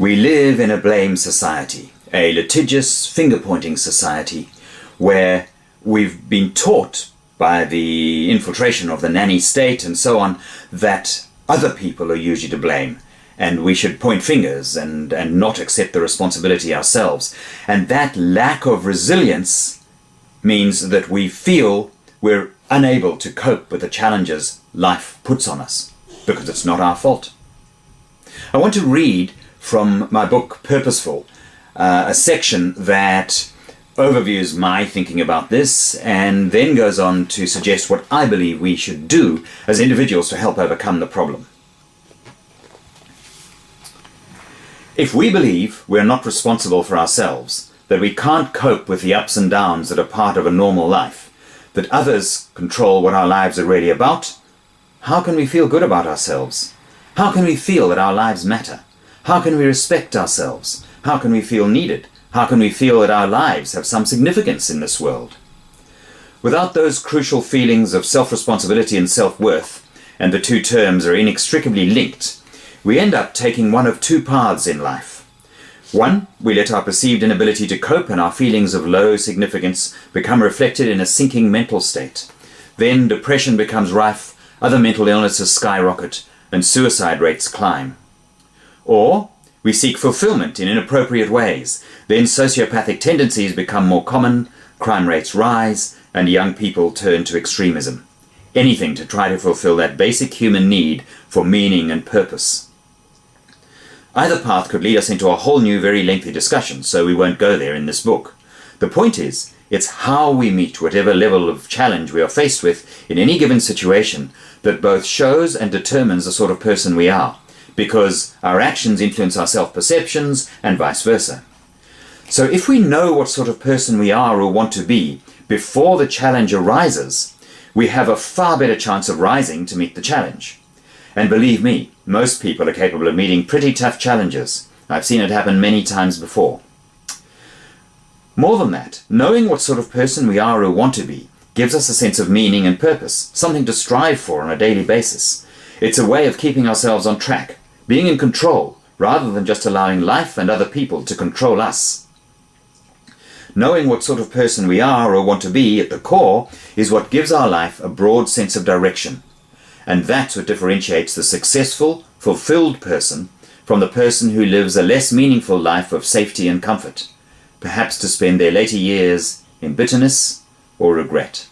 We live in a blame society, a litigious, finger-pointing society, where we've been taught by the infiltration of the nanny state and so on that other people are usually to blame, and we should point fingers and not accept the responsibility ourselves. And that lack of resilience means that we feel we're unable to cope with the challenges life puts on us, because it's not our fault. I want to read from my book Purposeful, a section that overviews my thinking about this and then goes on to suggest what I believe we should do as individuals to help overcome the problem. If we believe we're not responsible for ourselves, that we can't cope with the ups and downs that are part of a normal life, that others control what our lives are really about, how can we feel good about ourselves? How can we feel that our lives matter? How can we respect ourselves? How can we feel needed? How can we feel that our lives have some significance in this world? Without those crucial feelings of self-responsibility and self-worth, and the two terms are inextricably linked, we end up taking one of two paths in life. One, we let our perceived inability to cope and our feelings of low significance become reflected in a sinking mental state. Then depression becomes rife, other mental illnesses skyrocket, and suicide rates climb. Or we seek fulfillment in inappropriate ways. Then sociopathic tendencies become more common, crime rates rise, and young people turn to extremism. Anything to try to fulfill that basic human need for meaning and purpose. Either path could lead us into a whole new, very lengthy discussion, so we won't go there in this book. The point is, it's how we meet whatever level of challenge we are faced with in any given situation that both shows and determines the sort of person we are, because our actions influence our self-perceptions and vice versa. So if we know what sort of person we are or want to be before the challenge arises, we have a far better chance of rising to meet the challenge. And believe me, most people are capable of meeting pretty tough challenges. I've seen it happen many times before. More than that, knowing what sort of person we are or want to be gives us a sense of meaning and purpose, something to strive for on a daily basis. It's a way of keeping ourselves on track, being in control, rather than just allowing life and other people to control us. Knowing what sort of person we are or want to be at the core is what gives our life a broad sense of direction. And that's what differentiates the successful, fulfilled person from the person who lives a less meaningful life of safety and comfort, perhaps to spend their later years in bitterness or regret.